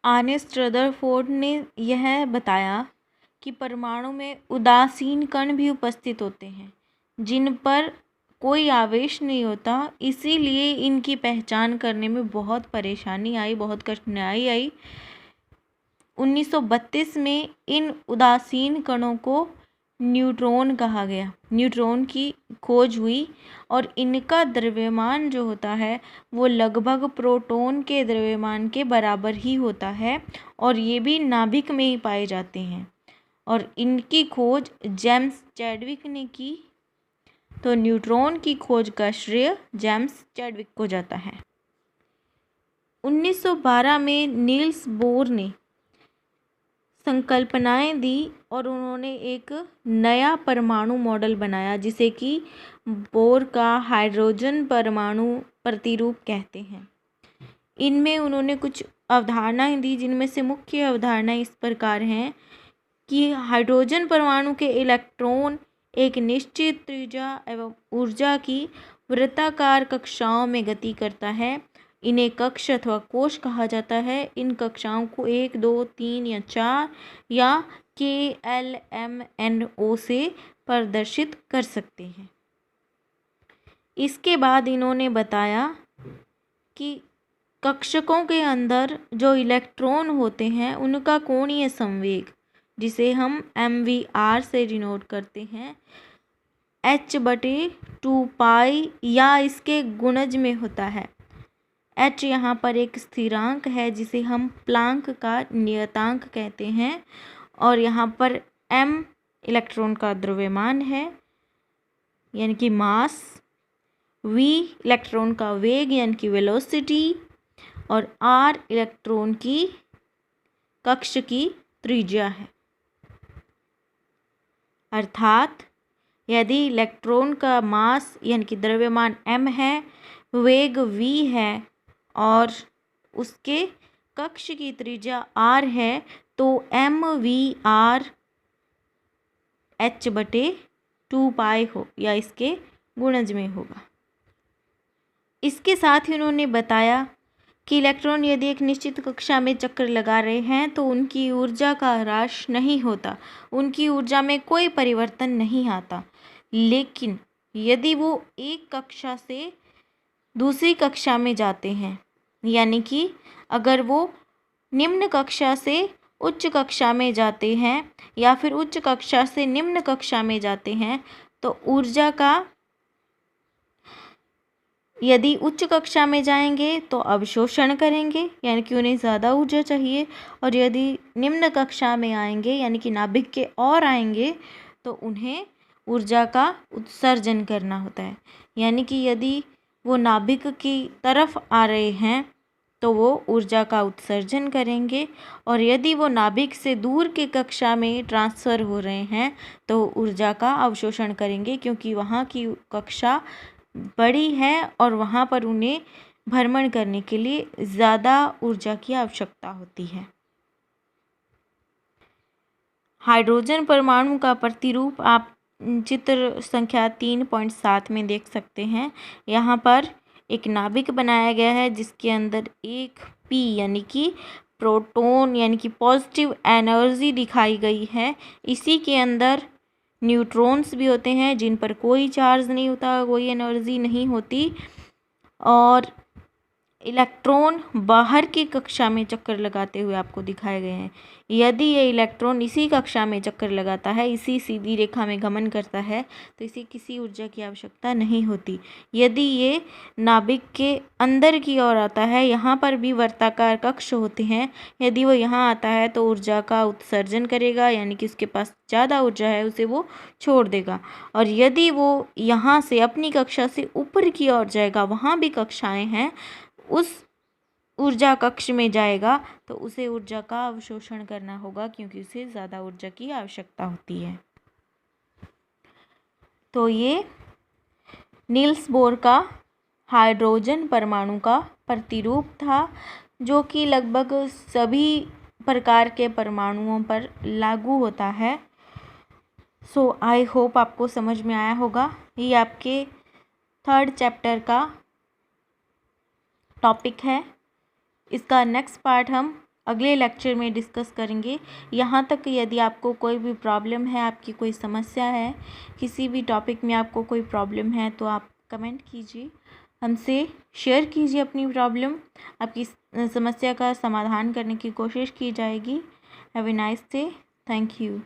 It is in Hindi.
अर्नेस्ट रदरफोर्ड ने यह बताया कि परमाणु में उदासीन कण भी उपस्थित होते हैं जिन पर कोई आवेश नहीं होता, इसीलिए इनकी पहचान करने में बहुत परेशानी आई, बहुत कठिनाई आई। 1932 में इन उदासीन कणों को न्यूट्रॉन कहा गया। न्यूट्रॉन की खोज हुई और इनका द्रव्यमान जो होता है वो लगभग प्रोटॉन के द्रव्यमान के बराबर ही होता है और ये भी नाभिक में ही पाए जाते हैं और इनकी खोज जेम्स चैडविक ने की। तो न्यूट्रॉन की खोज का श्रेय जेम्स चैडविक को जाता है। 1912 में नील्स बोर ने संकल्पनाएं दी और उन्होंने एक नया परमाणु मॉडल बनाया जिसे कि बोर का हाइड्रोजन परमाणु प्रतिरूप कहते हैं। इनमें उन्होंने कुछ अवधारणाएं दी जिनमें से मुख्य अवधारणाएं इस प्रकार हैं कि हाइड्रोजन परमाणु के इलेक्ट्रॉन एक निश्चित त्रिज्या एवं ऊर्जा की वृत्ताकार कक्षाओं में गति करता है। इन्हें कक्ष अथवा कोश कहा जाता है। इन कक्षाओं को 1, 2, 3 या 4 या KLMNO से प्रदर्शित कर सकते हैं। इसके बाद इन्होंने बताया कि कक्षकों के अंदर जो इलेक्ट्रॉन होते हैं उनका कोणीय संवेग, जिसे हम MVR से डिनोट करते हैं, h/2π या इसके गुणज में होता है। h यहाँ पर एक स्थिरांक है जिसे हम प्लांक का नियतांक कहते हैं और यहाँ पर m इलेक्ट्रॉन का द्रव्यमान है यानी कि मास, v इलेक्ट्रॉन का वेग यानी कि वेलोसिटी और r इलेक्ट्रॉन की कक्ष की त्रिज्या है। अर्थात यदि इलेक्ट्रॉन का मास यानी कि द्रव्यमान m है, वेग v है और उसके कक्ष की त्रिज्या r है, तो MVR h/2π हो या इसके गुणज में होगा। इसके साथ ही उन्होंने बताया कि इलेक्ट्रॉन यदि एक निश्चित कक्षा में चक्कर लगा रहे हैं तो उनकी ऊर्जा का ह्रास नहीं होता, उनकी ऊर्जा में कोई परिवर्तन नहीं आता। लेकिन यदि वो एक कक्षा से दूसरी कक्षा में जाते हैं, यानी कि अगर वो निम्न कक्षा से उच्च कक्षा में जाते हैं या फिर उच्च कक्षा से निम्न कक्षा में जाते हैं, तो ऊर्जा का, यदि उच्च कक्षा में जाएंगे तो अवशोषण करेंगे यानी कि उन्हें ज़्यादा ऊर्जा चाहिए, और यदि निम्न कक्षा में आएंगे यानी कि नाभिक के और आएंगे तो उन्हें ऊर्जा का उत्सर्जन करना होता है। यानी कि यदि वो नाभिक की तरफ आ रहे हैं तो वो ऊर्जा का उत्सर्जन करेंगे, और यदि वो नाभिक से दूर के कक्षा में ट्रांसफ़र हो रहे हैं तो ऊर्जा का अवशोषण करेंगे, क्योंकि वहाँ की कक्षा बड़ी है और वहाँ पर उन्हें भ्रमण करने के लिए ज़्यादा ऊर्जा की आवश्यकता होती है। हाइड्रोजन परमाणु का प्रतिरूप आप चित्र संख्या 3.7 में देख सकते हैं। यहाँ पर एक नाभिक बनाया गया है जिसके अंदर एक P यानी कि प्रोटॉन यानी कि पॉजिटिव एनर्जी दिखाई गई है। इसी के अंदर न्यूट्रॉन्स भी होते हैं जिन पर कोई चार्ज नहीं होता, कोई एनर्जी नहीं होती, और इलेक्ट्रॉन बाहर की कक्षा में चक्कर लगाते हुए आपको दिखाए गए हैं। यदि ये इलेक्ट्रॉन इसी कक्षा में चक्कर लगाता है, इसी सीधी रेखा में गमन करता है, तो इसे किसी ऊर्जा की आवश्यकता नहीं होती। यदि ये नाभिक के अंदर की ओर आता है, यहाँ पर भी वर्ताकार कक्ष होते हैं, यदि वो यहाँ आता है तो ऊर्जा का उत्सर्जन करेगा, यानी कि उसके पास ज़्यादा ऊर्जा है उसे वो छोड़ देगा। और यदि वो यहाँ से अपनी कक्षा से ऊपर की ओर जाएगा, वहाँ भी कक्षाएँ हैं, उस ऊर्जा कक्ष में जाएगा तो उसे ऊर्जा का अवशोषण करना होगा, क्योंकि उसे ज़्यादा ऊर्जा की आवश्यकता होती है। तो ये नील्स बोर का हाइड्रोजन परमाणु का प्रतिरूप था, जो कि लगभग सभी प्रकार के परमाणुओं पर लागू होता है। सो आई होप आपको समझ में आया होगा। ये आपके 3rd चैप्टर का टॉपिक है। इसका नेक्स्ट पार्ट हम अगले लेक्चर में डिस्कस करेंगे। यहाँ तक यदि आपको कोई भी प्रॉब्लम है, आपकी कोई समस्या है, किसी भी टॉपिक में आपको कोई प्रॉब्लम है तो आप कमेंट कीजिए, हमसे शेयर कीजिए अपनी प्रॉब्लम। आपकी समस्या का समाधान करने की कोशिश की जाएगी। Have a nice day. Thank you.